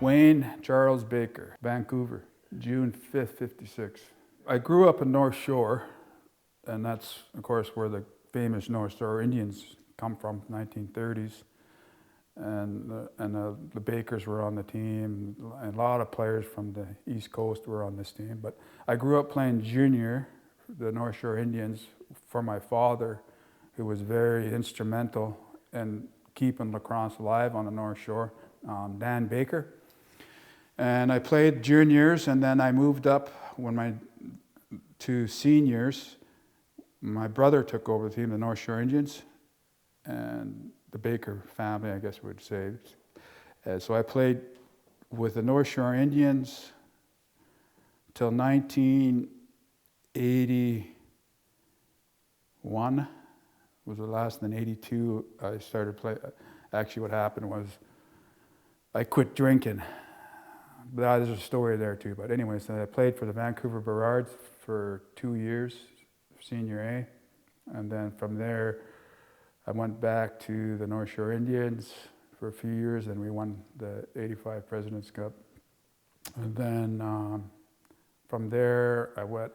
Wayne Charles Baker, Vancouver, June 5th, 56. I grew up in North Shore, and that's, of course, where the famous North Shore Indians come from, 1930s. And the Bakers were on the team, and a lot of players from the East Coast were on this team. But I grew up playing junior, the North Shore Indians, for my father, who was very instrumental in keeping lacrosse alive on the North Shore, Dan Baker. And I played juniors, and then I moved up to seniors. My brother took over the team, the North Shore Indians, and the Baker family, I guess we would say. So I played with the North Shore Indians till 1981 was the last. And then 82, I started playing. Actually, what happened was I quit drinking. There's a story there too. But anyway, so I played for the Vancouver Burrards for 2 years, senior A. And then from there, I went back to the North Shore Indians for a few years, and we won the 85 President's Cup. And then from there, I went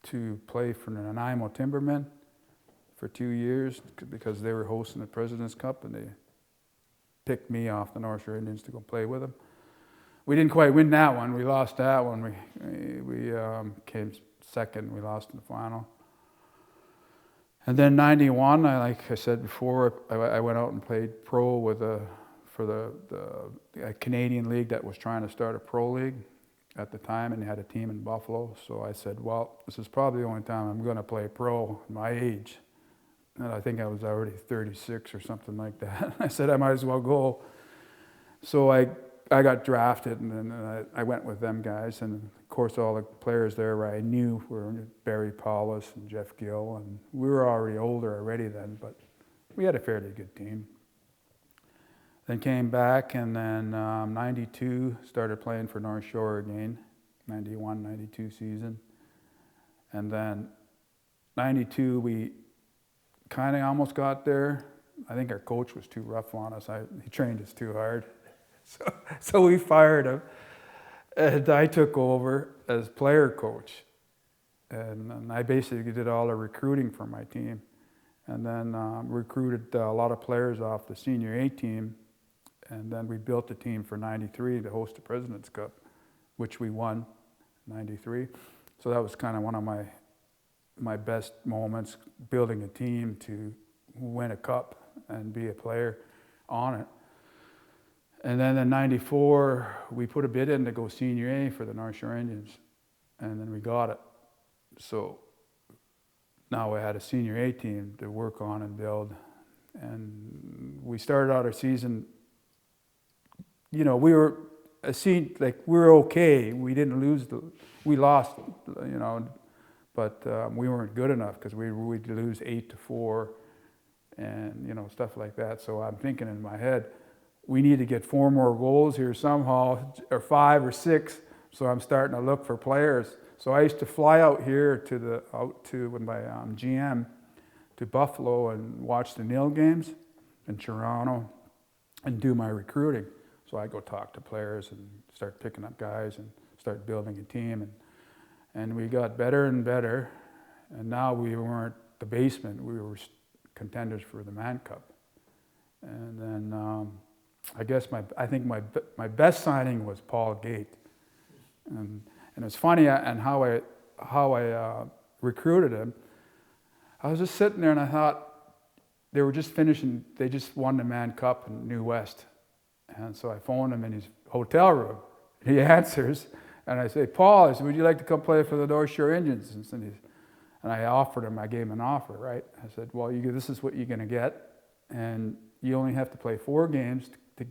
to play for the Nanaimo Timbermen for 2 years because they were hosting the President's Cup, and they picked me off the North Shore Indians to go play with them. We didn't quite win that one. We lost that one. We came second. We lost in the final. And then 91, like I said before, I went out and played pro for the Canadian league that was trying to start a pro league at the time, and they had a team in Buffalo. So I said, well, this is probably the only time I'm going to play pro at my age. And I think I was already 36 or something like that. I said I might as well go. So I got drafted, and then I went with them guys. And of course, all the players there I knew were Barry Paulus and Jeff Gill, and we were already older already then, but we had a fairly good team. Then came back, and then 92 started playing for North Shore again, 91, 92 season. And then 92, we kind of almost got there. I think our coach was too rough on us. He trained us too hard. So we fired him, and I took over as player coach. And I basically did all the recruiting for my team, and then recruited a lot of players off the senior A team. And then we built a team for 93 to host the President's Cup, which we won, 93. So that was kind of one of my best moments, building a team to win a cup and be a player on it. And then in 94, we put a bid in to go senior A for the North Shore Indians, and then we got it. So now we had a senior A team to work on and build. And we started out our season, we were okay. We didn't lose, we lost, but we weren't good enough because we'd lose 8-4 and, stuff like that. So I'm thinking in my head, we need to get 4 more goals here somehow, or 5 or 6. So I'm starting to look for players. So I used to fly out here with my GM to Buffalo and watch the nil games in Toronto and do my recruiting. So I go talk to players and start picking up guys and start building a team. And we got better and better. And now we weren't the basement. We were contenders for the Mann Cup. And then I think my best signing was Paul Gate. And it's funny and how I recruited him. I was just sitting there and I thought they just won the Mann Cup in New West. And so I phoned him in his hotel room. He answers, and I say, Paul, I said, would you like to come play for the North Shore Indians? And I offered him, I gave him an offer, right? I said, well, this is what you're going to get, and you only have to play 4 games to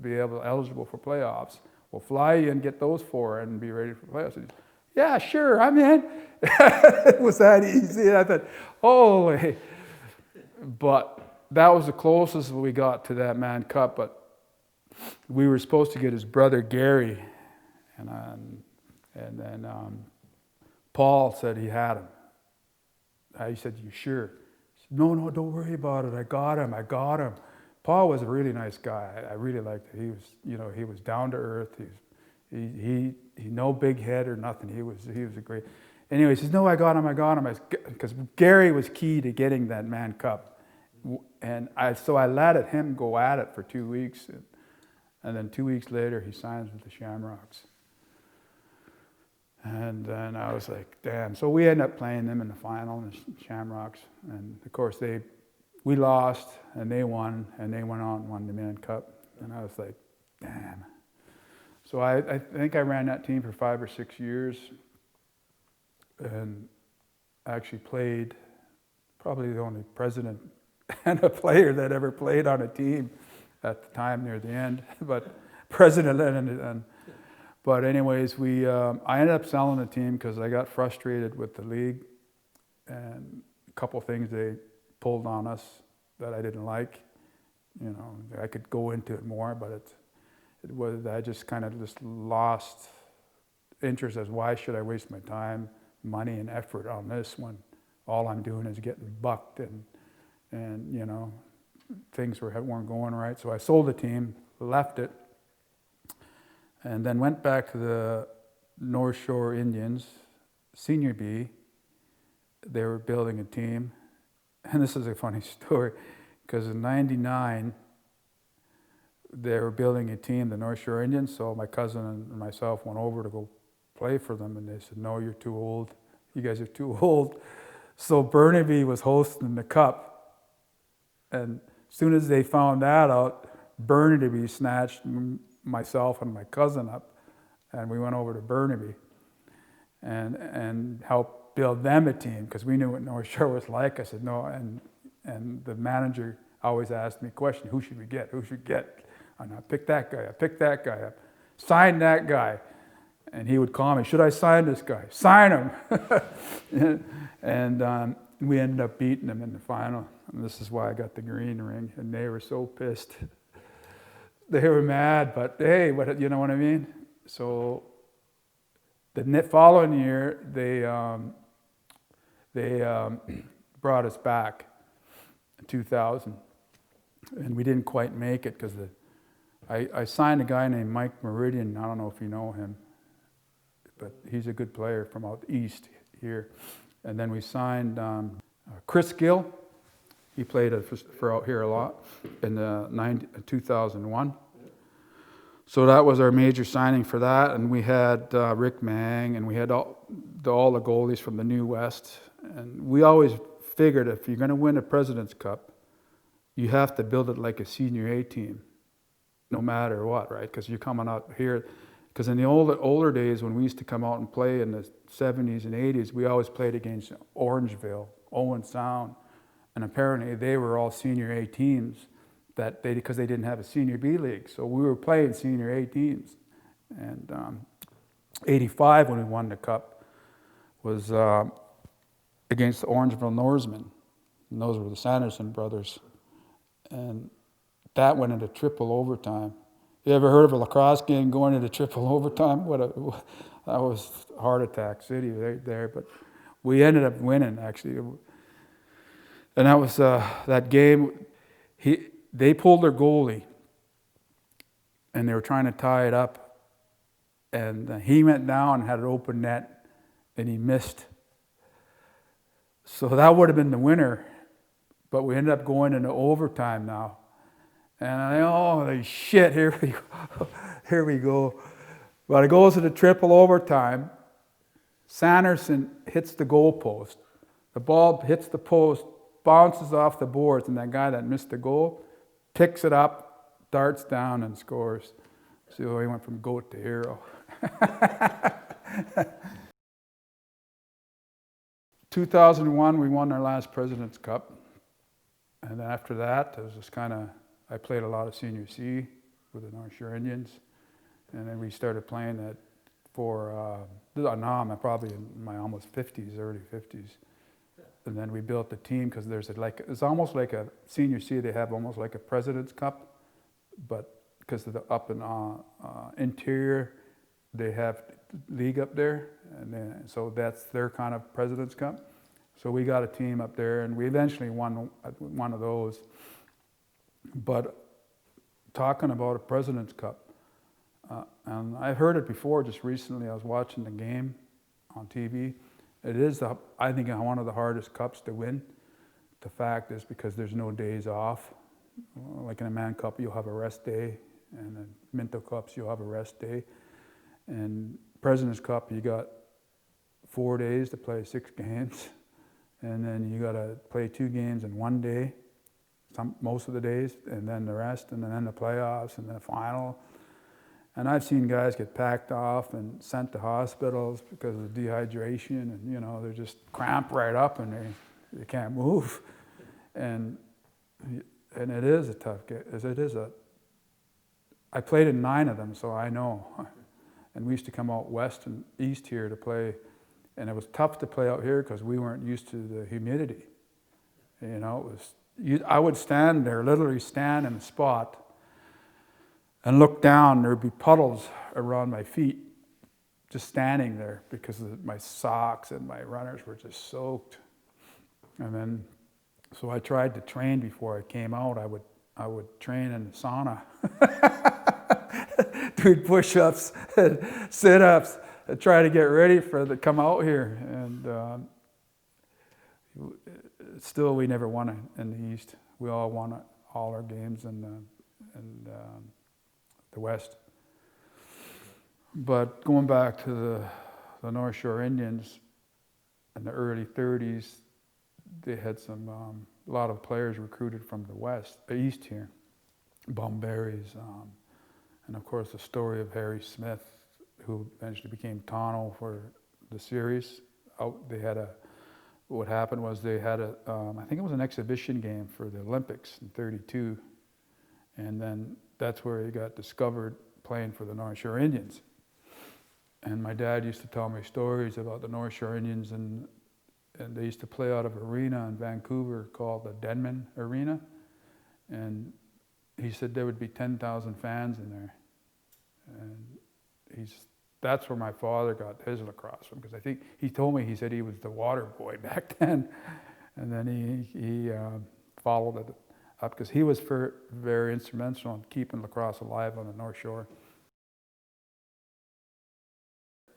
be eligible for playoffs. We'll fly you and get those 4 and be ready for playoffs. Said, yeah, sure, I'm in. It was that easy. And I thought, holy. But that was the closest we got to that Mann Cup. But we were supposed to get his brother Gary, and then Paul said he had him. He said, you sure? He said, no, don't worry about it. I got him. Paul was a really nice guy. I really liked it. He was, you know, he was down to earth. He no big head or nothing. He was a great. Anyway, he says, no, I got him. Because Gary was key to getting that Mann Cup. And so I let him go at it for 2 weeks. And then 2 weeks later, he signs with the Shamrocks. And then I was like, damn. So we ended up playing them in the final, in the Shamrocks. And of course, we lost, and they won, and they went on and won the Mann Cup. And I was like, damn. So I think I ran that team for 5 or 6 years. And actually played, probably the only president and a player that ever played on a team at the time near the end, but president and but anyways, I ended up selling the team because I got frustrated with the league and a couple things they pulled on us that I didn't like. You know, I could go into it more, but I just kind of just lost interest as why should I waste my time, money and effort on this when all I'm doing is getting bucked and you know, things weren't going right. So I sold the team, left it, and then went back to the North Shore Indians, Senior B. They were building a team, and this is a funny story, because in '99 they were building a team, the North Shore Indians. So my cousin and myself went over to go play for them, and they said, no, you're too old. You guys are too old. So Burnaby was hosting the cup, and as soon as they found that out, Burnaby snatched myself and my cousin up, and we went over to Burnaby and helped build them a team, because we knew what North Shore was like. I said, no, and the manager always asked me a question, who should we get? And I picked that guy up, sign that guy. And he would call me, should I sign this guy? Sign him. and we ended up beating them in the final. And this is why I got the green ring. And they were so pissed. They were mad, but hey, you know what I mean? So the following year, they brought us back in 2000. And we didn't quite make it because I signed a guy named Mike Meridian. I don't know if you know him, but he's a good player from out east here. And then we signed Chris Gill. He played for out here a lot in 2001. So that was our major signing for that. And we had Rick Mang, and we had all the goalies from the New West. And we always figured if you're going to win a President's Cup, you have to build it like a senior A team, no matter what, right? Because you're coming out here. Because in the older days, when we used to come out and play in the 70s and 80s, we always played against Orangeville, Owen Sound, and apparently they were all senior A teams because they didn't have a senior B league. So we were playing senior A teams. And 85, when we won the cup, was against the Orangeville Norsemen. And those were the Sanderson brothers. And that went into triple overtime. You ever heard of a lacrosse game going into triple overtime? That was heart attack city right there. But we ended up winning, actually. And that was that game. They pulled their goalie, and they were trying to tie it up. And he went down and had an open net, and he missed. So that would have been the winner. But we ended up going into overtime now. And holy shit, here we go. Here we go. But it goes to the triple overtime. Sanderson hits the goalpost. The ball hits the post, bounces off the boards, and that guy that missed the goal picks it up, darts down, and scores. So he went from goat to hero. 2001, we won our last President's Cup. And after that, it was just kind of, I played a lot of Senior C with the North Shore Indians. And then we started playing that for, now I'm probably in my almost 50s, early 50s. And then we built the team because it's almost like a Senior C, they have almost like a President's Cup, but because of the up and interior, they have league up there. And then, so that's their kind of President's Cup. So we got a team up there, and we eventually won one of those. But talking about a President's Cup, and I heard it before just recently. I was watching the game on TV. It is, I think, one of the hardest cups to win. The fact is because there's no days off. Like in a Man Cup, you'll have a rest day, and in Minto Cups, you'll have a rest day. And President's Cup, you got 4 days to play 6 games, and then you got to play 2 games in 1 day, most of the days, and then the rest, and then the playoffs, and then the final. And I've seen guys get packed off and sent to hospitals because of dehydration, and they're just cramped right up, and they can't move. And it is a tough game. I played in 9 of them, so I know. And we used to come out west and east here to play, and it was tough to play out here because we weren't used to the humidity. I would stand there, literally stand in a spot, and look down. There'd be puddles around my feet, just standing there because my socks and my runners were just soaked. And then, so I tried to train before I came out. I would train in the sauna, doing push-ups and sit-ups, and try to get ready to come out here. And still, we never won it in the East. We all won all our games in the West. But going back to the North Shore Indians in the early 30s, they had a lot of players recruited from the East here, Bomberries, and of course the story of Harry Smith, who eventually became Tono for the series. What happened was they had I think it was an exhibition game for the Olympics in '32, and then that's where he got discovered playing for the North Shore Indians. And my dad used to tell me stories about the North Shore Indians, and they used to play out of an arena in Vancouver called the Denman Arena. And he said there would be 10,000 fans in there. And that's where my father got his lacrosse from, because I think he told me, he said he was the water boy back then. And then he followed it up because he was very instrumental in keeping lacrosse alive on the North Shore.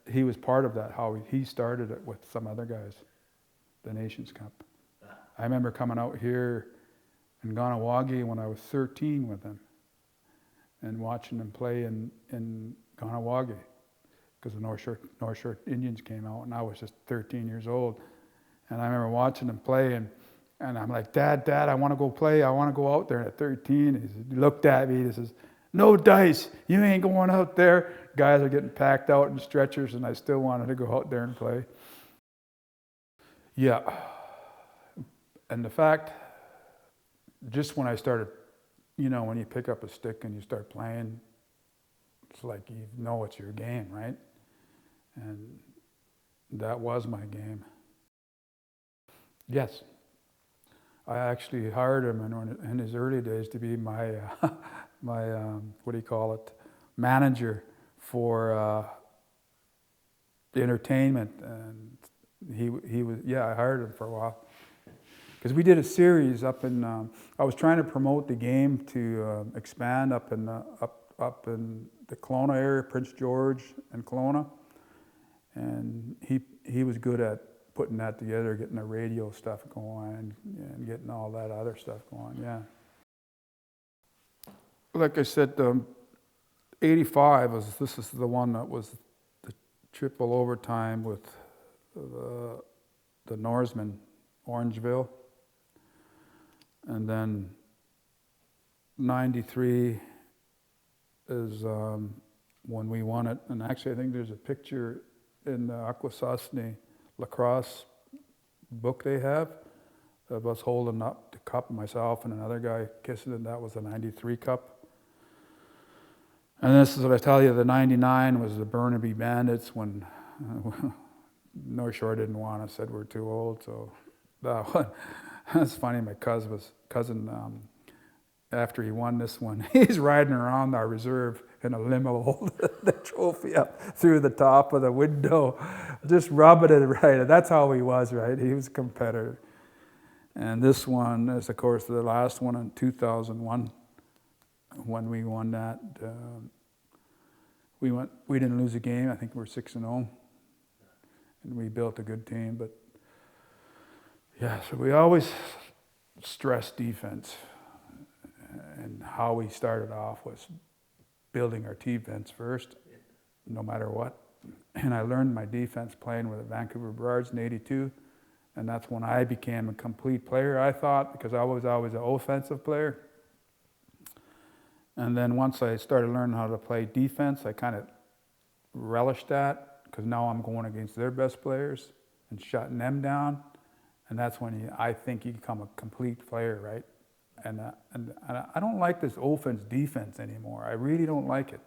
He was part of that, how he started it with some other guys, the Nations Cup. I remember coming out here in Ganawagi when I was 13 with him and watching him play in Ganawagi because the North Shore Indians came out, and I was just 13 years old. And I remember watching him play, and I'm like, Dad, I want to go play. I want to go out there. And at 13, he looked at me and he says, "No dice, you ain't going out there." Guys are getting packed out in stretchers, and I still wanted to go out there and play. Yeah. And the fact, just when I started, when you pick up a stick and you start playing, it's like it's your game, right? And that was my game. Yes. I actually hired him in his early days to be my manager for the entertainment, and he was, I hired him for a while because we did a series up in. I was trying to promote the game to expand up in the Kelowna area, Prince George and Kelowna, and he was good at putting that together, getting the radio stuff going, and getting all that other stuff going. Yeah. Like I said, 85 this is the one that was the triple overtime with the Norsemen, Orangeville, and then 93 is when we won it. And actually, I think there's a picture in the Akwesasne lacrosse book they have of us holding up the cup, myself and another guy kissing it. That was the 93 cup. And this is what I tell you, the 99 was the Burnaby Bandits when North Shore didn't want us, said we're too old. So that one, that's funny. My cousin, after he won this one, he's riding around our reserve in a limo, holding the trophy up through the top of the window, just rubbing it right. That's how he was, right? He was a competitor. And this one is, of course, the last one in 2001 when we won that. We didn't lose a game. I think we were 6-0, and we built a good team. But yeah, so we always stress defense, and how we started off was building our defense first, no matter what. And I learned my defense playing with the Vancouver Burrards in '82, and that's when I became a complete player, I thought, because I was always an offensive player. And then once I started learning how to play defense, I kind of relished that, because now I'm going against their best players and shutting them down. And that's when I think you become a complete player, right? And I don't like this offense-defense anymore. I really don't like it,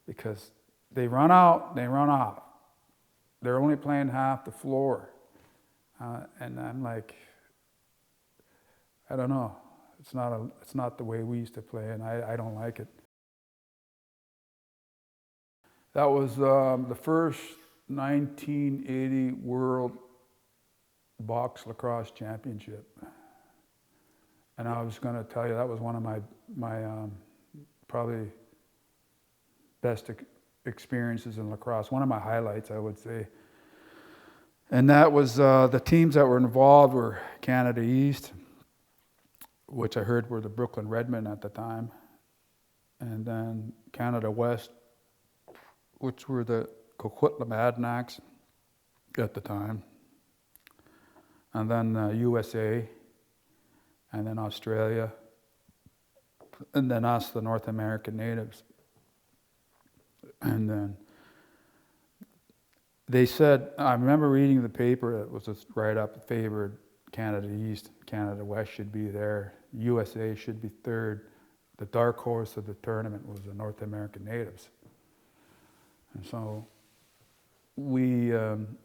because they run out, they run off. They're only playing half the floor. And I'm like, I don't know. It's not the way we used to play, and I don't like it. That was the first 1980 World Box Lacrosse Championship. And I was going to tell you, that was one of my probably best experiences in lacrosse. One of my highlights, I would say. And that was, the teams that were involved were Canada East, which I heard were the Brooklyn Redmen at the time, and then Canada West, which were the Coquitlam Adanacs at the time, and then USA, and then Australia, and then us, the North American natives. And then they said, I remember reading the paper that was just right up, favored Canada East, Canada West should be there, USA should be third. The dark horse of the tournament was the North American natives. And so we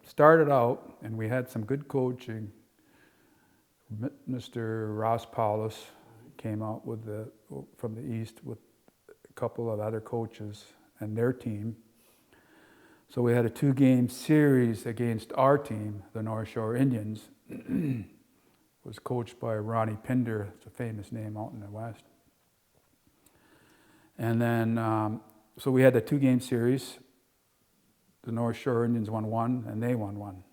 started out, and we had some good coaching. Mr. Ross Paulus came out from the East with a couple of other coaches and their team. So we had a 2-game series against our team, the North Shore Indians. Was coached by Ronnie Pinder. It's a famous name out in the West. And then, so we had the 2-game series. The North Shore Indians won 1, and they won 1.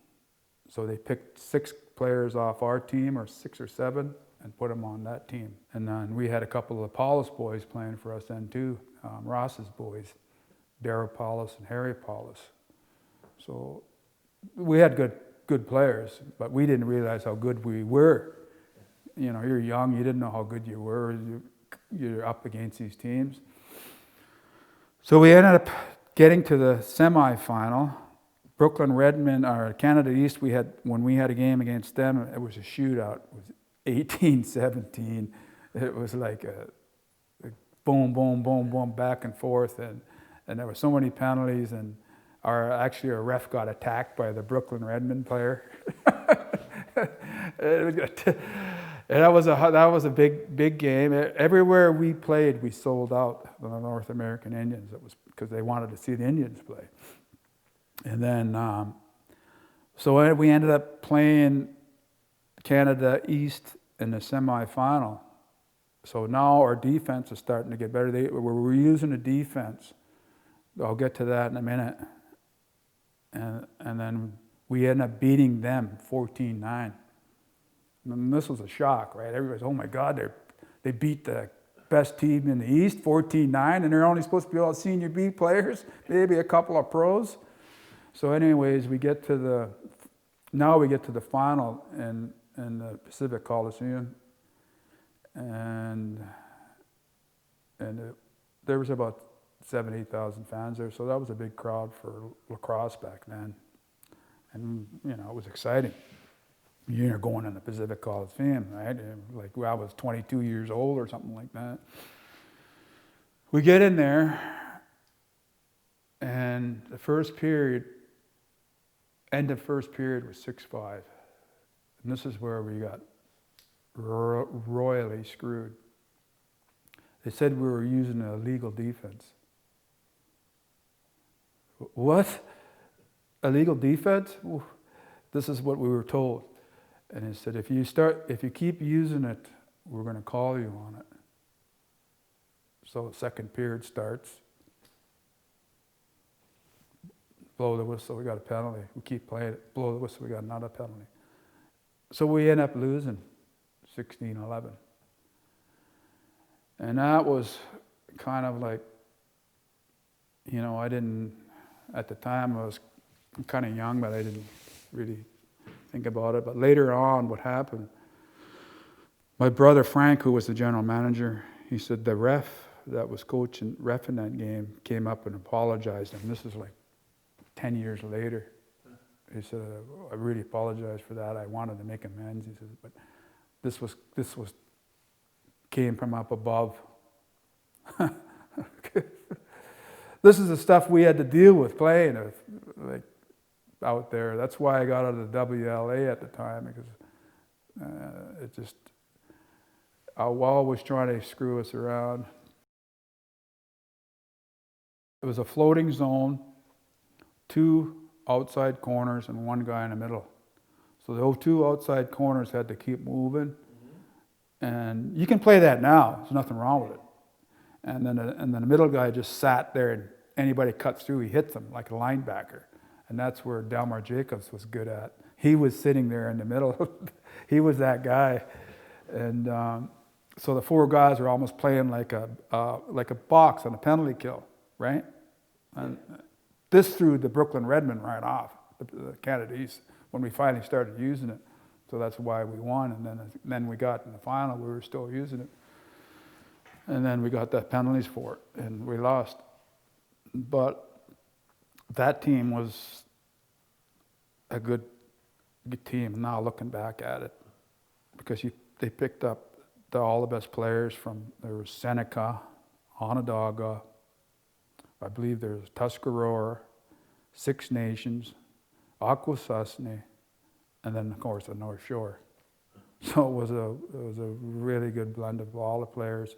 So they picked 6 players off our team, or 6 or 7, and put them on that team. And then we had a couple of Paulus boys playing for us then too, Ross's boys, Darryl Paulus and Harry Paulus. So we had good players, but we didn't realize how good we were. You know, you're young, you didn't know how good you were. You're up against these teams. So we ended up getting to the semifinal. Brooklyn Redmen, or Canada East, when we had a game against them, it was a shootout. It was 18-17. It was like a boom, boom, boom, boom, back and forth, and there were so many penalties, and our ref got attacked by the Brooklyn Redmen player. And that was a big game. Everywhere we played, we sold out the North American Indians. It was because they wanted to see the Indians play. And then, so we ended up playing Canada East in the semifinal. So now our defense is starting to get better. We're using a defense. I'll get to that in a minute. And then we ended up beating them 14-9. And this was a shock, right? Everybody's, oh my God, they beat the best team in the East 14-9, and they're only supposed to be all senior B players, maybe a couple of pros. So anyways, we get to the final in the Pacific Coliseum, and there was about 7,000-8,000 fans there, so that was a big crowd for lacrosse back then. And, you know, it was exciting. You're going in the Pacific Coliseum, right? Like, I was 22 years old or something like that. We get in there, and the end of first period was 6-5. And this is where we got royally screwed. They said we were using a illegal defense. What? Illegal defense? This is what we were told. And he said, if you keep using it, we're going to call you on it. So the second period starts. Blow the whistle, we got a penalty. We keep playing it. Blow the whistle, we got another penalty. So we end up losing 16-11. And that was kind of like, at the time I was kind of young, but I didn't really think about it. But later on, what happened, my brother Frank, who was the general manager, he said the ref that was coaching, ref in that game, came up and apologized. And this is like 10 years later. He said, I really apologize for that. I wanted to make amends. He said, but this was came from up above. This is the stuff we had to deal with playing like out there. That's why I got out of the WLA at the time, because I was always trying to screw us around. It was a floating zone, 2 outside corners and 1 guy in the middle. So the 2 outside corners had to keep moving. And you can play that now, there's nothing wrong with it. And then the middle guy just sat there, and anybody cuts through, he hits them like a linebacker. And that's where Delmar Jacobs was good at. He was sitting there in the middle. He was that guy. And so the 4 guys were almost playing like a box on a penalty kill, right? And this threw the Brooklyn Redmen right off, the Canada East, when we finally started using it. So that's why we won. And then we got in the final, we were still using it. And then we got the penalties for it, and we lost. But that team was a good team now looking back at it, because they picked up all the best players there was Seneca, Onondaga, I believe there was Tuscarora, Six Nations, Akwesasne, and then of course the North Shore. So it was a really good blend of all the players.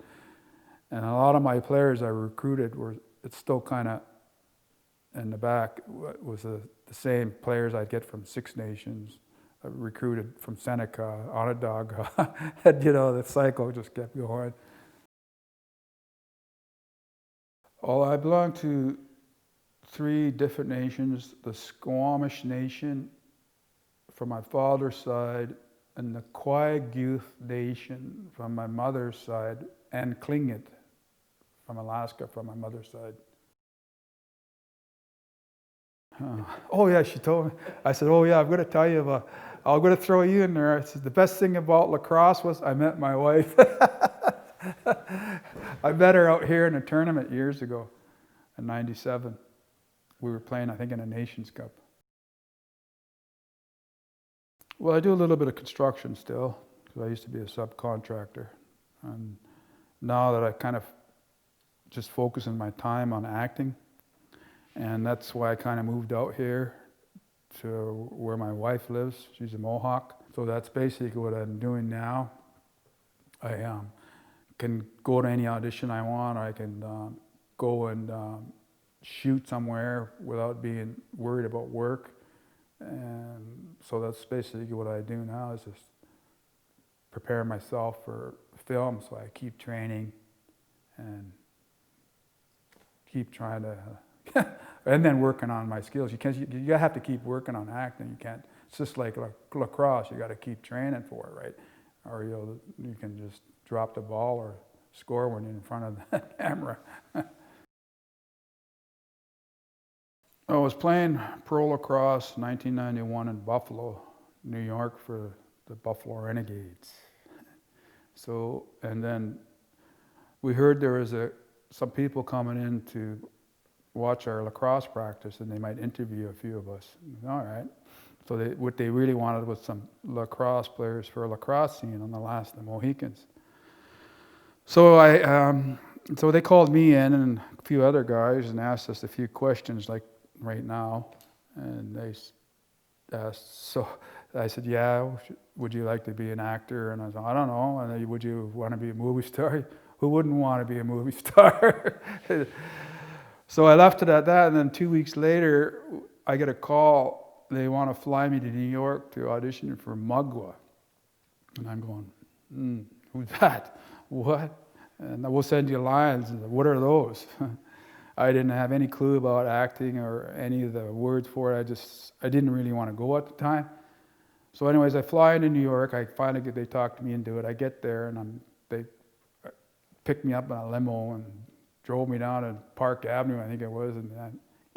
And a lot of my players I recruited it's still kind of in the back, was the same players I'd get from Six Nations, recruited from Seneca, Onondaga, and the cycle just kept going. Well, I belong to 3 different nations: the Squamish Nation from my father's side, and the Quaguth Nation from my mother's side, and Tlingit from Alaska from my mother's side. Oh yeah, she told me. I said, oh yeah, I'm going to tell you I'm going to throw you in there. I said, the best thing about lacrosse was I met my wife. I met her out here in a tournament years ago in '97. We were playing, I think, in a Nations Cup. Well, I do a little bit of construction still, because I used to be a subcontractor. And now that I kind of just focusing my time on acting, and that's why I kind of moved out here to where my wife lives. She's a Mohawk. So that's basically what I'm doing now. I can go to any audition I want, or I can go and shoot somewhere without being worried about work. And so that's basically what I do now, is just prepare myself for film. So I keep training and keep trying to, and then working on my skills. You have to keep working on acting. You can't, it's just like lacrosse, you got to keep training for it, right? Or you can just drop the ball or score when you're in front of the camera. I was playing pro lacrosse 1991 in Buffalo, New York, for the Buffalo Renegades. So, and then we heard there was some people coming in to watch our lacrosse practice, and they might interview a few of us. All right. So what they really wanted was some lacrosse players for a lacrosse scene on the Last of the Mohicans. So so they called me in and a few other guys and asked us a few questions, like right now. And they asked, so I said, yeah, would you like to be an actor? And I said, I don't know. And they, would you want to be a movie star? Who wouldn't want to be a movie star? So I left it at that, and then 2 weeks later, I get a call. They want to fly me to New York to audition for Mugwa. And I'm going, who's that? What? And we'll send you lines. And what are those? I didn't have any clue about acting or any of the words for it. I didn't really want to go at the time. So anyways, I fly into New York. They talked me into it. I get there, and they picked me up in a limo and drove me down to Park Avenue, I think it was, and I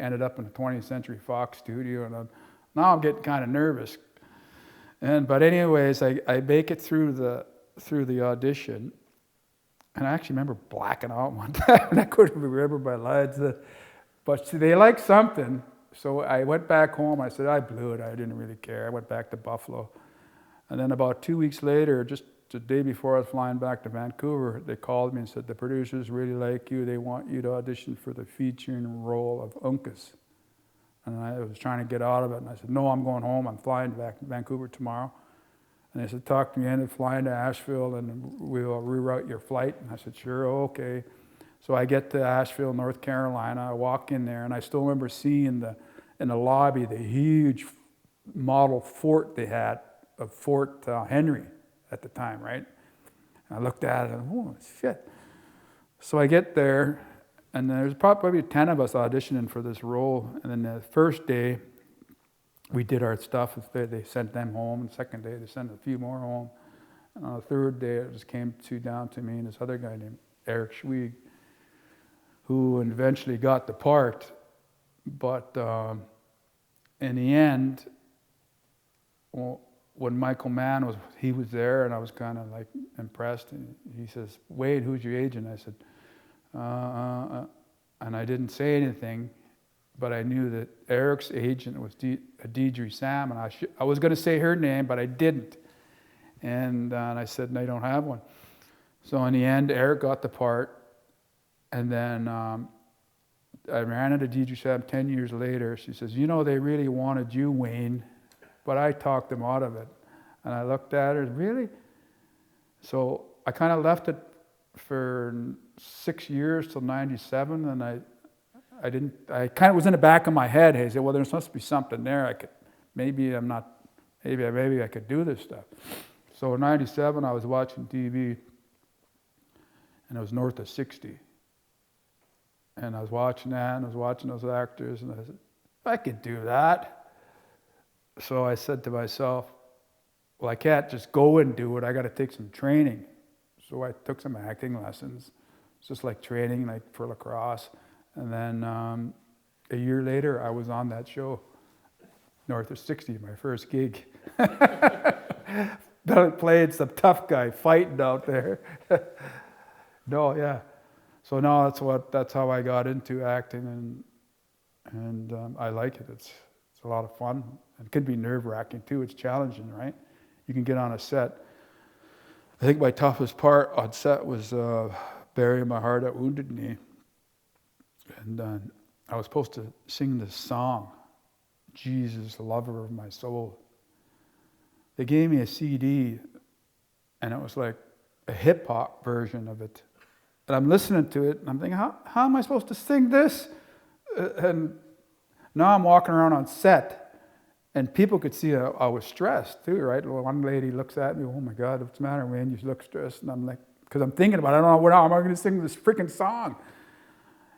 ended up in a 20th Century Fox studio. And now I'm getting kind of nervous. But anyways, I make it through the audition. And I actually remember blacking out one time, and I couldn't remember my lines. But see, they liked something, so I went back home. I said, I blew it. I didn't really care. I went back to Buffalo. And then about 2 weeks later, just the day before I was flying back to Vancouver, they called me and said, the producers really like you. They want you to audition for the featuring role of Uncas. And I was trying to get out of it, and I said, no, I'm going home. I'm flying back to Vancouver tomorrow. And they said, talk to me into flying to Asheville, and we'll reroute your flight. And I said, sure, okay. So I get to Asheville, North Carolina. I walk in there, and I still remember seeing in the lobby the huge model fort they had of Fort Henry at the time, right? And I looked at it, and oh, shit. So I get there, and there's probably 10 of us auditioning for this role. And then the first day, we did our stuff. They sent them home. And the second day, they sent a few more home. And on the third day, it just came down to me and this other guy named Eric Schwieg, who eventually got the part. But in the end, when Michael Mann was there, and I was kind of like impressed. And he says, Wade, who's your agent? I said, and I didn't say anything. But I knew that Eric's agent was Deidre Sam, and I was going to say her name, but I didn't. And I said, I don't have one. So in the end, Eric got the part, and then I ran into Deidre Sam 10 years later. She says, they really wanted you, Wayne, but I talked them out of it. And I looked at her, really? So I kind of left it for 6 years till 97, and I kind of was in the back of my head. I said, well, there's supposed to be something there. Maybe I could do this stuff. So in 97, I was watching TV, and it was North of 60. And I was watching that, and I was watching those actors, and I said, I could do that. So I said to myself, well, I can't just go and do it. I got to take some training. So I took some acting lessons. It's just like training, like for Lacrosse. And then a year later, I was on that show, North of 60, my first gig. Playing some tough guy fighting out there. No, yeah. So no, that's how I got into acting, and I like it. It's a lot of fun. It can be nerve-wracking too. It's challenging, right? You can get on a set. I think my toughest part on set was burying my heart at Wounded Knee. And I was supposed to sing this song, Jesus, Lover of My Soul. They gave me a CD, and it was like a hip-hop version of it. And I'm listening to it, and I'm thinking, how am I supposed to sing this? And now I'm walking around on set, and people could see I was stressed too, right? One lady looks at me, oh my God, what's the matter, man? You look stressed. And I'm like, because I'm thinking about it, I don't know, how am I going to sing this freaking song?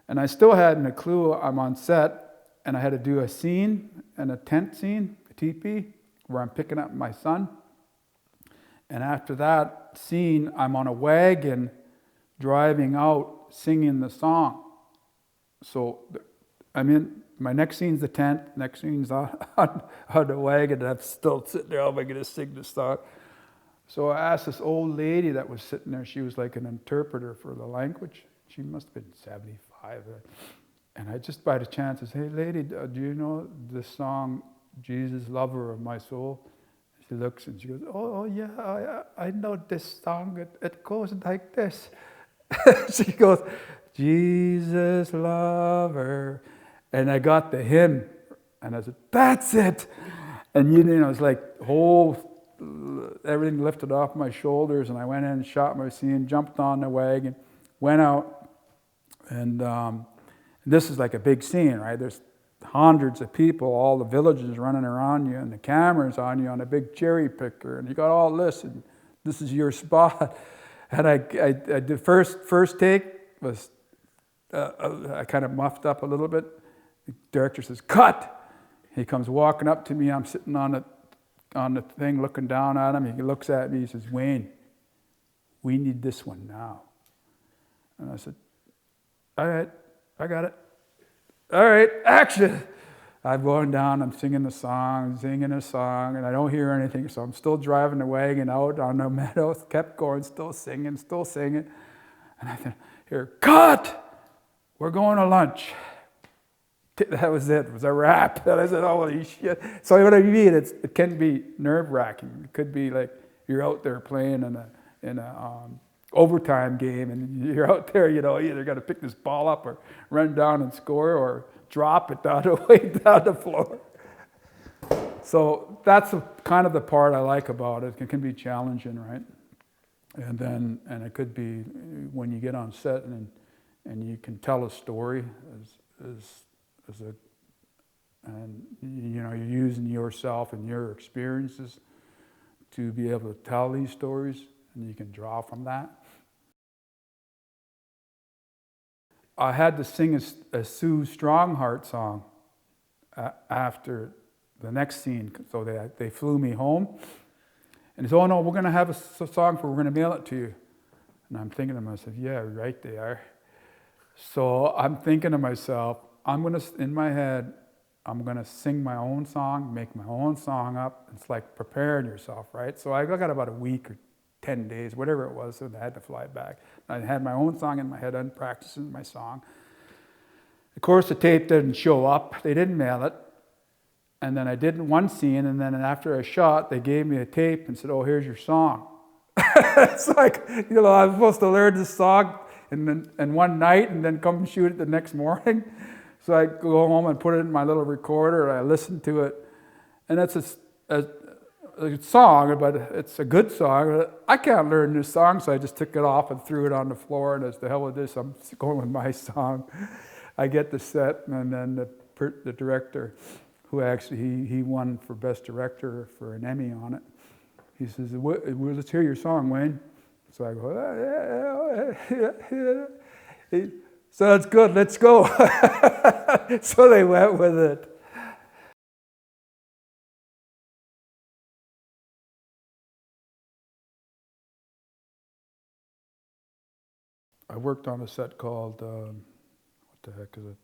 And I still hadn't a clue. I'm on set, and I had to do a scene, and a tent scene, a teepee, where I'm picking up my son. And after that scene, I'm on a wagon driving out, singing the song. So I'm in, my next scene's the tent, next scene's on the wagon, and I'm still sitting there, how am I going to sing this song? So I asked this old lady that was sitting there, she was like an interpreter for the language. She must have been 75. And I just by the chance said, hey lady, do you know this song, Jesus, Lover of My Soul? She looks and she goes, oh yeah, I know this song. It goes like this. She goes, Jesus, Lover. And I got the hymn. And I said, that's it. And it's like everything lifted off my shoulders. And I went in and shot my scene, jumped on the wagon, went out. And this is like a big scene, right? There's hundreds of people, all the villagers running around you, and the camera's on you on a big cherry picker, and you got all this, and this is your spot. And I did first take was, I kind of muffed up a little bit. The director says, cut! He comes walking up to me. I'm sitting on the thing looking down at him. He looks at me. He says, Wayne, we need this one now. And I said, all right, I got it. All right, action. I'm going down. I'm singing a song, and I don't hear anything. So I'm still driving the wagon out on the meadow. Kept going, still singing. And I said, here, cut! We're going to lunch. That was it. It was a wrap. And I said, holy shit. So what I mean, it can be nerve-wracking. It could be like you're out there playing in a overtime game, and you're out there, you either got to pick this ball up or run down and score or drop it down the floor. So that's kind of the part I like about it. It can be challenging, right? And it could be when you get on set and you can tell a story and you're using yourself and your experiences to be able to tell these stories, and you can draw from that. I had to sing a Sue Strongheart song after the next scene, so they flew me home, and they said, oh no, we're going to have a song we're going to mail it to you. And I'm thinking to myself, yeah, right they are. So I'm thinking to myself, in my head, I'm going to sing my own song, make my own song up. It's like preparing yourself, right? So I got about a week or 10 days, whatever it was, so I had to fly back. I had my own song in my head, I'm practicing my song. Of course, the tape didn't show up. They didn't mail it. And then I did one scene, and then after I shot, they gave me a tape and said, oh, here's your song. It's like, I was supposed to learn this song in one night and then come and shoot it the next morning. So I go home and put it in my little recorder, and I listen to it. And it's a song, but it's a good song. I can't learn this song, so I just took it off and threw it on the floor, and as the hell with this, I'm going with my song. I get the set, and then the director, who actually, he won for Best Director for an Emmy on it, he says, well, let's hear your song, Wayne. So I go, yeah. Sounds good, let's go. So they went with it. I worked on a set called, what the heck is it?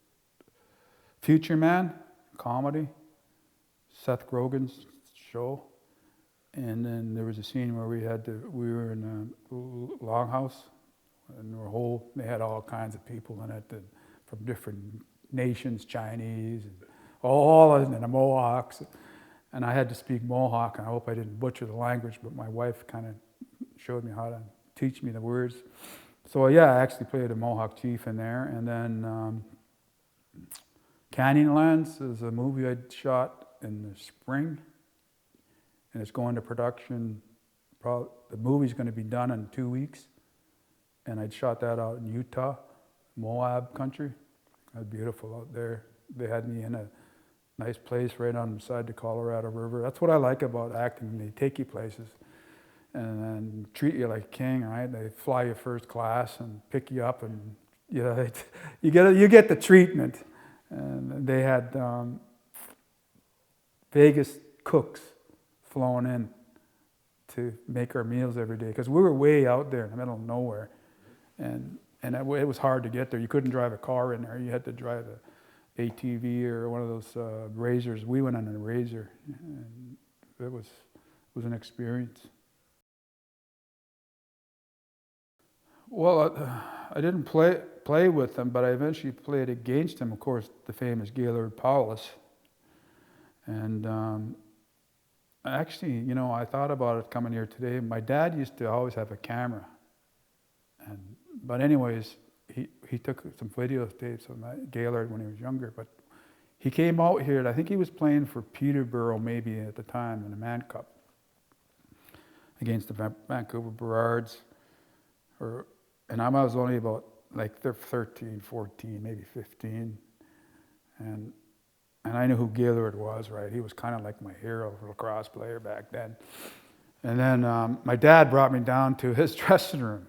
Futureman, comedy, Seth Rogen's show. And then there was a scene where we were in a longhouse, and they had all kinds of people in it from different nations, Chinese, and the Mohawks. And I had to speak Mohawk, and I hope I didn't butcher the language, but my wife kind of showed me how to teach me the words. So yeah, I actually played a Mohawk chief in there. And then Canyonlands is a movie I shot in the spring, and it's going to production. The movie's going to be done in 2 weeks, and I'd shot that out in Utah, Moab country. It was beautiful out there. They had me in a nice place right on the side of the Colorado River. That's what I like about acting. They take you places and then treat you like a king, right? They fly you first class and pick you up, and you get the treatment. And they had Vegas cooks flown in to make our meals every day, because we were way out there in the middle of nowhere, and it was hard to get there. You couldn't drive a car in there. You had to drive a ATV or one of those Razors. We went on a Razor, and it was an experience. Well, I didn't play with him, but I eventually played against him. Of course, the famous Gaylord Paulus. And actually, I thought about it coming here today. My dad used to always have a camera. But anyways, he took some videotapes of Gaylord when he was younger. But he came out here, and I think he was playing for Peterborough maybe at the time in the Man Cup against the Vancouver Burrards. And I was only about 13, 14, maybe 15. And I knew who Gaylord was, right? He was kind of like my hero, lacrosse player back then. And then my dad brought me down to his dressing room.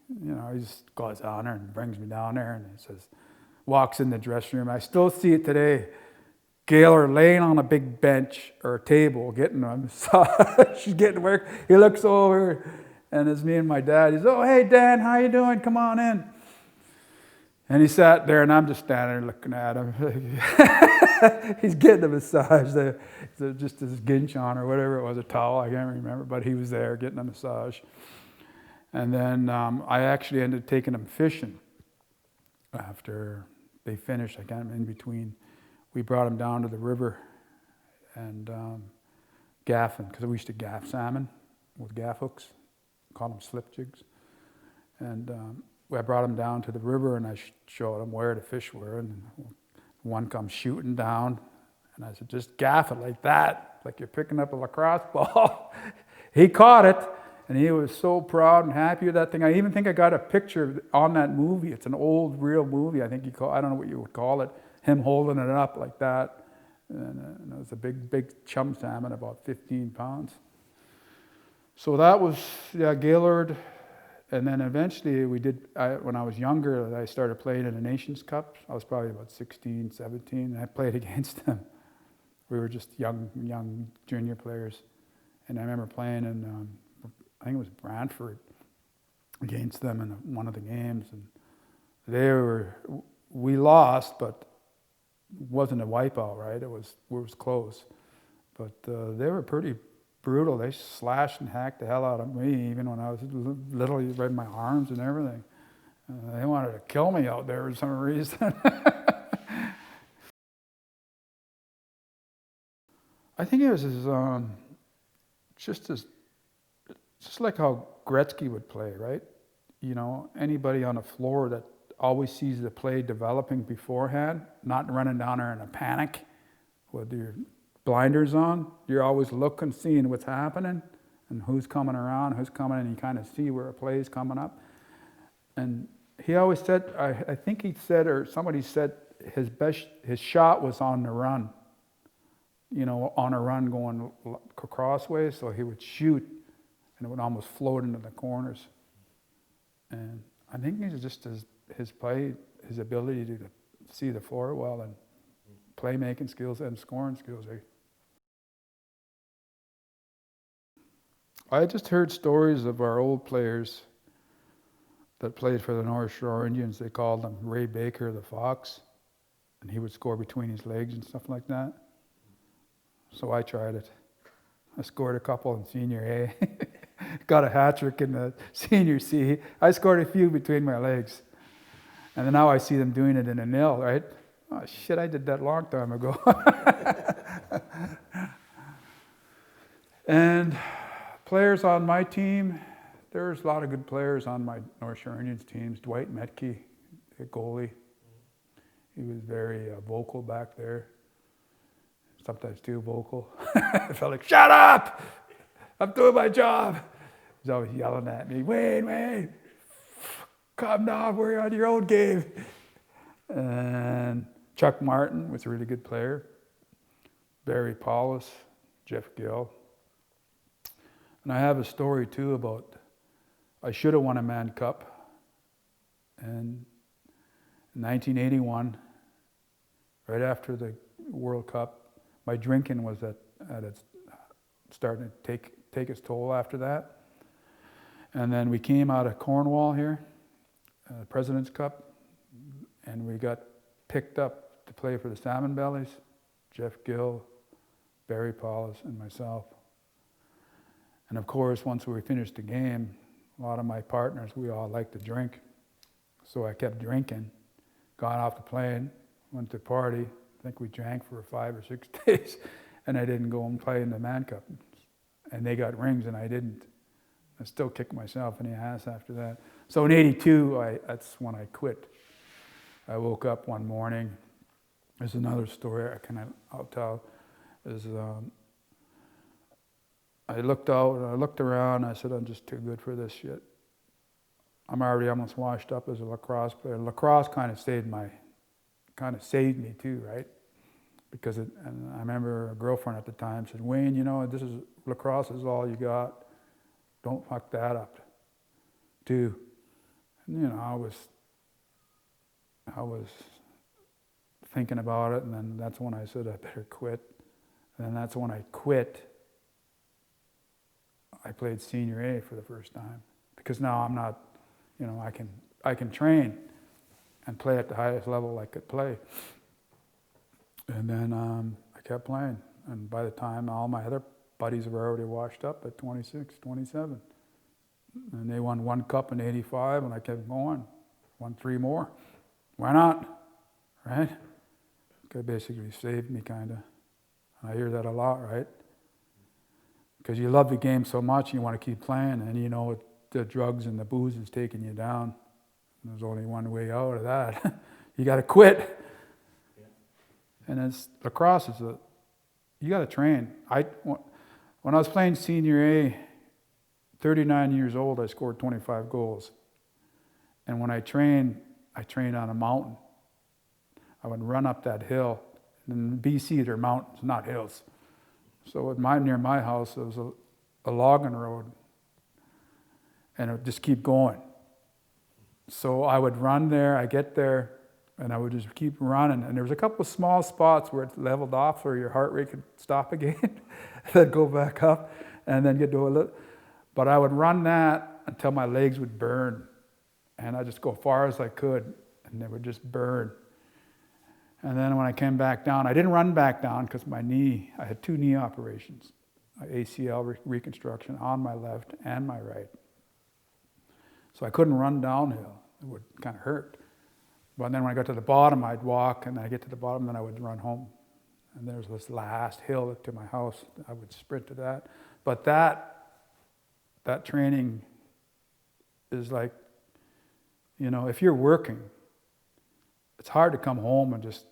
You know, he just goes down there and brings me down there, and he says, walks in the dressing room. I still see it today. Gaylor laying on a big bench or a table, getting a massage. She's getting work. He looks over, and it's me and my dad. He says, "Oh, hey, Dan, how you doing? Come on in." And he sat there, and I'm just standing there looking at him. He's getting a massage. Just his ginch on or whatever it was, a towel, I can't remember, but he was there getting a massage. And then I actually ended up taking him fishing after they finished. I got him in between. We brought him down to the river and gaffing, because we used to gaff salmon with gaff hooks, call them slip jigs. And I brought him down to the river, and I showed him where the fish were, and one comes shooting down, and I said, "Just gaff it like that, like you're picking up a lacrosse ball." He caught it, and he was so proud and happy with that thing. I even think I got a picture on that movie. It's an old, real movie. I think I don't know what you would call it, him holding it up like that. And it was a big chum salmon, about 15 pounds. So that was, Gaylord. And then eventually when I was younger, I started playing in the Nations Cup. I was probably about 16, 17, and I played against them. We were just young junior players. And I remember playing in, I think it was Brantford, against them in one of the games. And we lost, but it wasn't a wipeout, right? It was close. But they were pretty brutal. They slashed and hacked the hell out of me, even when I was literally right in my arms and everything. They wanted to kill me out there for some reason. I think it was just like how Gretzky would play, right? You know, anybody on the floor that always sees the play developing beforehand, not running down there in a panic with your blinders on. You're always looking, seeing what's happening and who's coming around, who's coming, and you kind of see where a play is coming up. And he always said, I think he said, or somebody said, his shot was on the run. You know, on a run going crossways, so he would shoot, and it would almost float into the corners. And I think it's just his play, his ability to see the floor well, and playmaking skills and scoring skills. I just heard stories of our old players that played for the North Shore Indians. They called him Ray Baker the Fox, and he would score between his legs and stuff like that. So I tried it. I scored a couple in Senior A. Got a hat trick in the Senior C. I scored a few between my legs. And then now I see them doing it in a nil, right? Oh shit, I did that a long time ago. And players on my team, there's a lot of good players on my North Shore Indians teams. Dwight Metke, the goalie. He was very vocal back there. Sometimes too vocal. I felt like, "Shut up! I'm doing my job." He's always yelling at me, Wayne, come now, we're on your own game. And Chuck Martin was a really good player. Barry Paulus, Jeff Gill. And I have a story too about, I should have won a Mann Cup. And in 1981, right after the World Cup, my drinking was at its starting to take its toll after that. And then we came out of Cornwall here, President's Cup, and we got picked up to play for the Salmon Bellies, Jeff Gill, Barry Paulus, and myself. And of course, once we finished the game, a lot of my partners, we all liked to drink. So I kept drinking, got off the plane, went to a party. I think we drank for 5 or 6 days, and I didn't go and play in the Mann Cup. And they got rings, and I didn't. I still kicked myself in the ass after that. So in '82, that's when I quit. I woke up one morning. There's another story I'll tell. I looked out, and I looked around, and I said, "I'm just too good for this shit. I'm already almost washed up as a lacrosse player." Lacrosse kind of saved me too, right? And I remember a girlfriend at the time said, "Wayne, you know, lacrosse is all you got. Don't fuck that up. Too. And, I was thinking about it, and then that's when I said I better quit. And then that's when I quit. I played Senior A for the first time, because now I'm not, I can train and play at the highest level I could play. And then I kept playing, and by the time all my other buddies were already washed up at 26, 27. And they won 1 cup in 85, and I kept going. Won 3 more. Why not? Right? It basically saved me, kind of. I hear that a lot, right? Because you love the game so much, you want to keep playing, and the drugs and the booze is taking you down. There's only one way out of that. You got to quit. Yeah. And lacrosse you got to train. When I was playing Senior A, 39 years old, I scored 25 goals. And when I trained on a mountain. I would run up that hill. And in BC, they're mountains, not hills. So near my house, there was a logging road. And it would just keep going. So I would run there, I get there, and I would just keep running. And there was a couple of small spots where it leveled off where your heart rate could stop again. Then go back up, and then get to a little. But I would run that until my legs would burn. And I'd just go as far as I could, and they would just burn. And then when I came back down, I didn't run back down because my knee, I had 2 knee operations, ACL reconstruction on my left and my right. So I couldn't run downhill. It would kind of hurt. But then when I got to the bottom, I'd walk, and I get to the bottom, then I would run home. And there's this last hill to my house. I would sprint to that. But that training is like, if you're working, it's hard to come home and just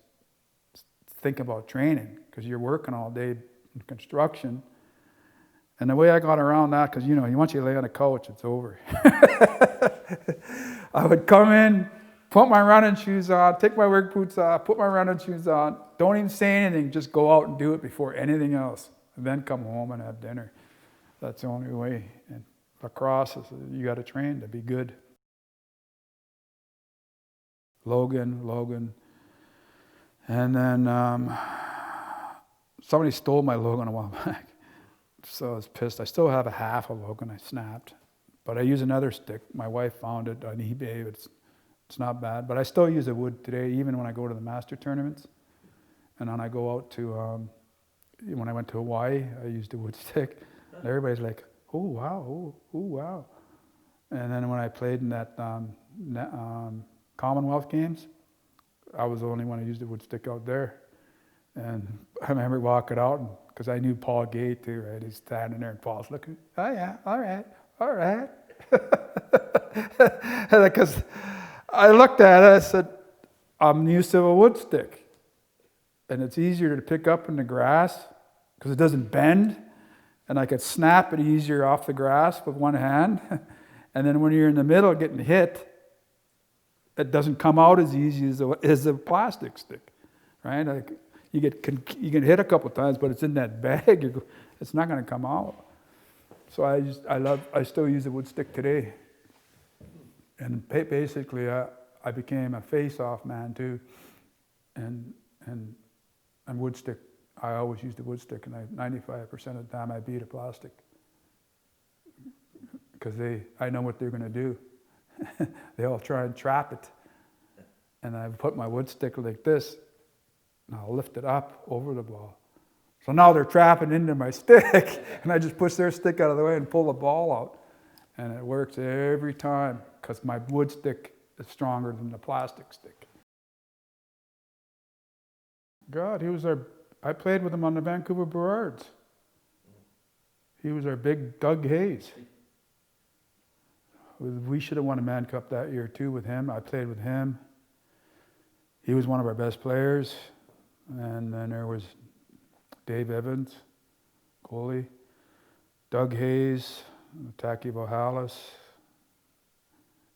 think about training because you're working all day in construction. And the way I got around that, because once you lay on a couch, it's over. I would come in, put my running shoes on, take my work boots off, put my running shoes on, don't even say anything, just go out and do it before anything else, and then come home and have dinner. That's the only way. And lacrosse is, you got to train to be good. Logan. And then somebody stole my Logan a while back. So I was pissed. I still have a half a Logan I snapped. But I use another stick. My wife found it on eBay. It's not bad. But I still use a wood today, even when I go to the master tournaments. And then I go out to, when I went to Hawaii, I used a wood stick. And everybody's like, oh, wow, oh, wow. And then when I played in that Commonwealth Games, I was the only one who used a wood stick out there. And I remember walking out, because I knew Paul Gay too, right? He's standing there, and Paul's looking, oh yeah, all right. Because I looked at it, I said, I'm used to a wood stick. And it's easier to pick up in the grass, because it doesn't bend, and I could snap it easier off the grass with one hand. And then when you're in the middle getting hit, it doesn't come out as easy as a plastic stick, right? Like you can hit a couple times, but it's in that bag. It's not going to come out. So I still use a wood stick today. And basically, I became a face-off man too, and wood stick. I always used a wood stick, and 95% of the time I beat a plastic because I know what they're going to do. They all try and trap it. And I put my wood stick like this, and I'll lift it up over the ball. So now they're trapping into my stick, and I just push their stick out of the way and pull the ball out. And it works every time, because my wood stick is stronger than the plastic stick. God, I played with him on the Vancouver Burrards. He was our big Doug Hayes. We should have won a Man Cup that year too with him. I played with him. He was one of our best players. And then there was Dave Evans, goalie, Doug Hayes, Taki Vohalis.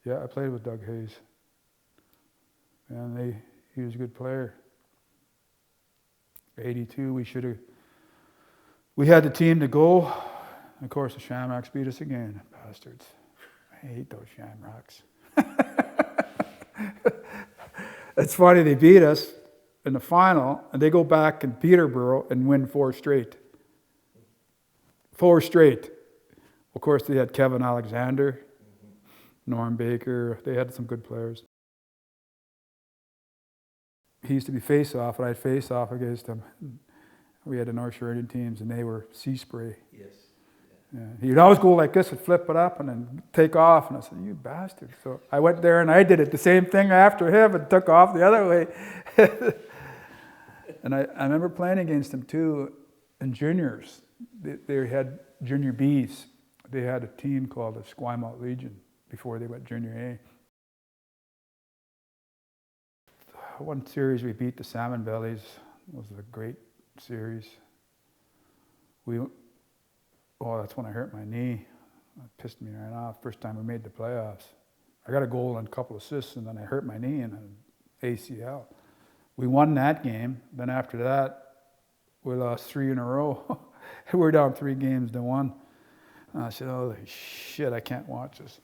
Yeah, I played with Doug Hayes. And he was a good player. 82, we had the team to go. Of course, the Shamrocks beat us again, bastards. I hate those Shamrocks. It's funny, they beat us in the final, and they go back in Peterborough and win 4 straight. 4 straight. Of course, they had Kevin Alexander, Norm Baker. They had some good players. He used to be face-off, and I'd face-off against him. We had the North Shore Indian teams, and they were sea spray. Yes. Yeah. He'd always go like this and flip it up and then take off. And I said, you bastard. So I went there and I did it the same thing after him and took off the other way. And I remember playing against him too in juniors. They had junior Bs. They had a team called the Squamish Legion before they went junior A. One series we beat the Salmon Bellies. It was a great series. That's when I hurt my knee. It pissed me right off. First time we made the playoffs. I got a goal and a couple assists, and then I hurt my knee in an ACL. We won that game. Then after that, we lost 3 in a row. We were down 3 games to 1. And I said, holy shit, I can't watch this.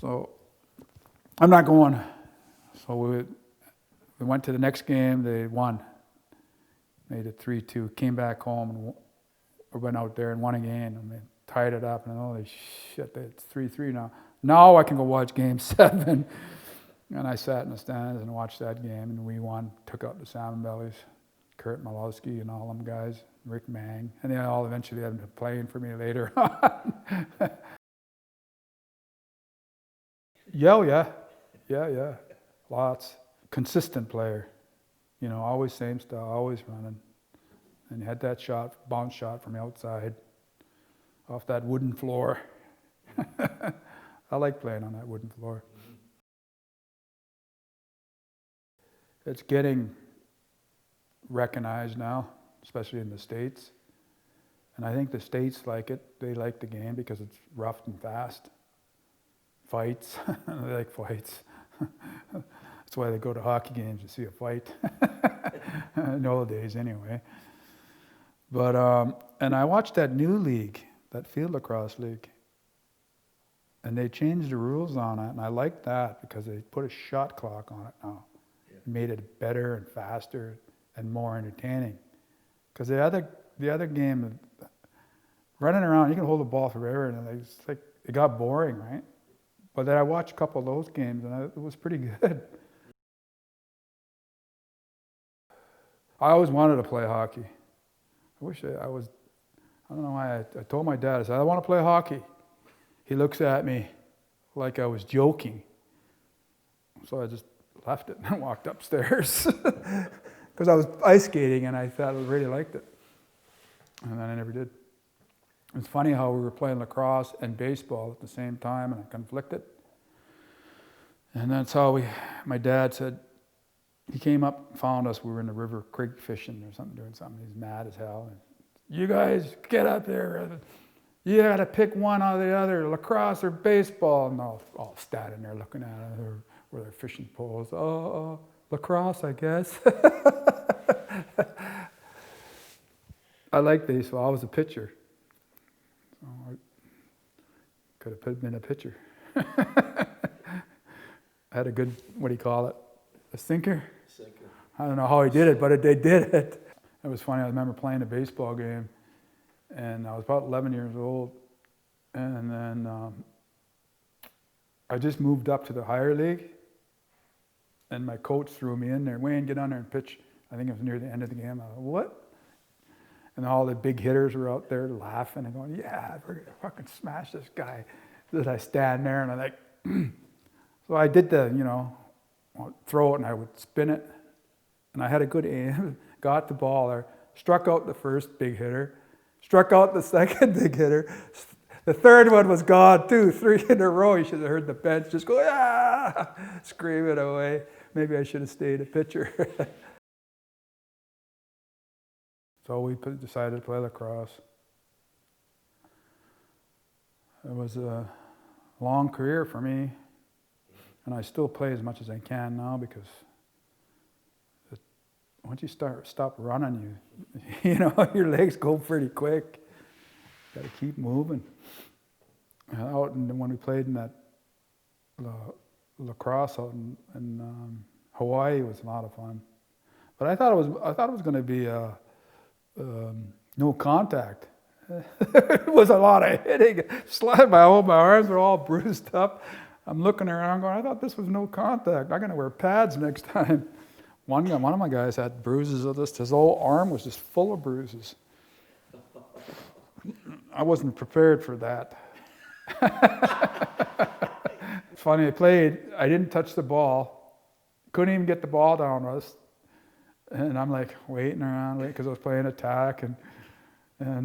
So I'm not going. So we went to the next game. They won. Made it 3-2. Came back home and went out there and won again, and they tied it up, and holy shit, it's 3-3 now. Now I can go watch Game 7. And I sat in the stands and watched that game, and we won, took out the Salmon Bellies, Kurt Malowski and all them guys, Rick Mang, and they all eventually ended up playing for me later on. Yeah, lots. Consistent player, always same style, always running. And he had that shot, bounce shot from the outside, off that wooden floor. I like playing on that wooden floor. It's getting recognized now, especially in the States. And I think the States like it. They like the game because it's rough and fast. Fights, they like fights. That's why they go to hockey games to see a fight. In the old days anyway. But, and I watched that new league, that field lacrosse league, and they changed the rules on it, and I liked that because they put a shot clock on it now. Yeah. It made it better and faster and more entertaining. Because the other game, running around, you can hold the ball forever, and it's like, it got boring, right? But then I watched a couple of those games, and it was pretty good. I always wanted to play hockey. I wish I don't know why, I told my dad, I said, I want to play hockey. He looks at me like I was joking. So I just left it and walked upstairs. Because I was ice skating and I thought I really liked it. And then I never did. It's funny how we were playing lacrosse and baseball at the same time, and I conflicted. And that's how my dad said, he came up, found us. We were in the river creek fishing or something, doing something. He's mad as hell. You guys, get up there. You got to pick one or the other, lacrosse or baseball. And all standing there looking at it with their fishing poles. Oh, lacrosse, I guess. I like baseball. I was a pitcher. So I could have been a pitcher. I had a good, what do you call it? A sinker? I don't know how he did it, but they did it. It was funny. I remember playing a baseball game, and I was about 11 years old, and then I just moved up to the higher league, and my coach threw me in there. Wayne, get on there and pitch. I think it was near the end of the game. I was like, what? And all the big hitters were out there laughing and going, yeah, we're going to fucking smash this guy. Then I stand there, and I'm like, so I did throw it, and I would spin it. And I had a good aim, got the ball there, struck out the first big hitter, struck out the second big hitter. The third one was gone too, 3 in a row. You should have heard the bench just go, ah, screaming away. Maybe I should have stayed a pitcher. So we decided to play lacrosse. It was a long career for me, and I still play as much as I can now because once you stop running, your legs go pretty quick. got to keep moving. Out and when we played in that Lacrosse out in Hawaii, was a lot of fun. But I thought it was going to be no contact. It was a lot of hitting. Slide my arms were all bruised up. I'm looking around going, I thought this was no contact. I'm going to wear pads next time. One of my guys had bruises of this. His whole arm was just full of bruises. I wasn't prepared for that. It's funny, I didn't touch the ball. Couldn't even get the ball down to us. And I'm like waiting around, because I was playing attack, and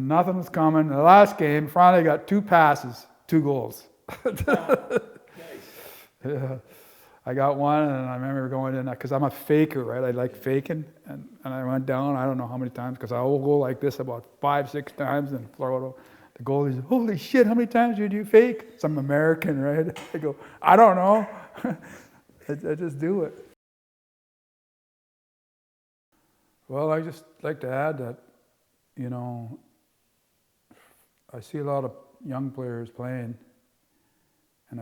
nothing was coming. The last game, finally got 2 passes, 2 goals. Nice. Yeah. I got one, and I remember going in, because I'm a faker, right? I like faking, and I went down, I don't know how many times, because I will go like this about 5, 6 times, and the goalie's, holy shit, how many times did you fake? Some American, right? I go, I don't know. I just do it. Well, I just like to add that, I see a lot of young players playing, and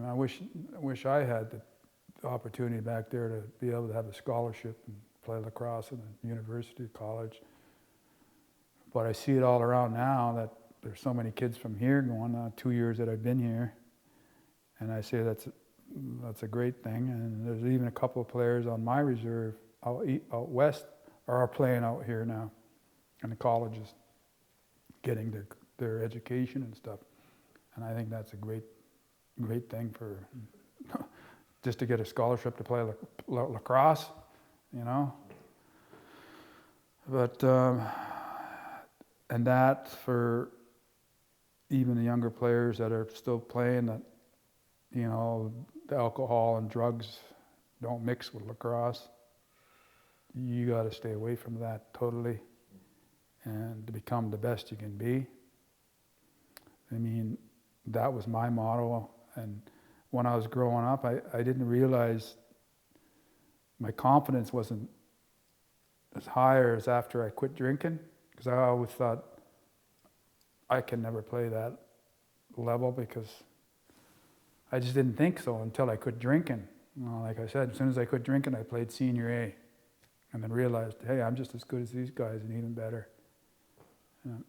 I wish I had the opportunity back there to be able to have a scholarship and play lacrosse in a university, college. But I see it all around now that there's so many kids from here going, 2 years that I've been here, and I say that's a great thing. And there's even a couple of players on my reserve out west are playing out here now, in the colleges, getting their education and stuff. And I think that's a great thing for just to get a scholarship to play lacrosse, But and that for even the younger players that are still playing, that the alcohol and drugs don't mix with lacrosse. You got to stay away from that totally, and to become the best you can be. I mean, that was my motto. And when I was growing up, I didn't realize my confidence wasn't as high as after I quit drinking, because I always thought I can never play that level, because I just didn't think so until I quit drinking. Like I said, as soon as I quit drinking, I played senior A, and then realized, hey, I'm just as good as these guys and even better. Yeah.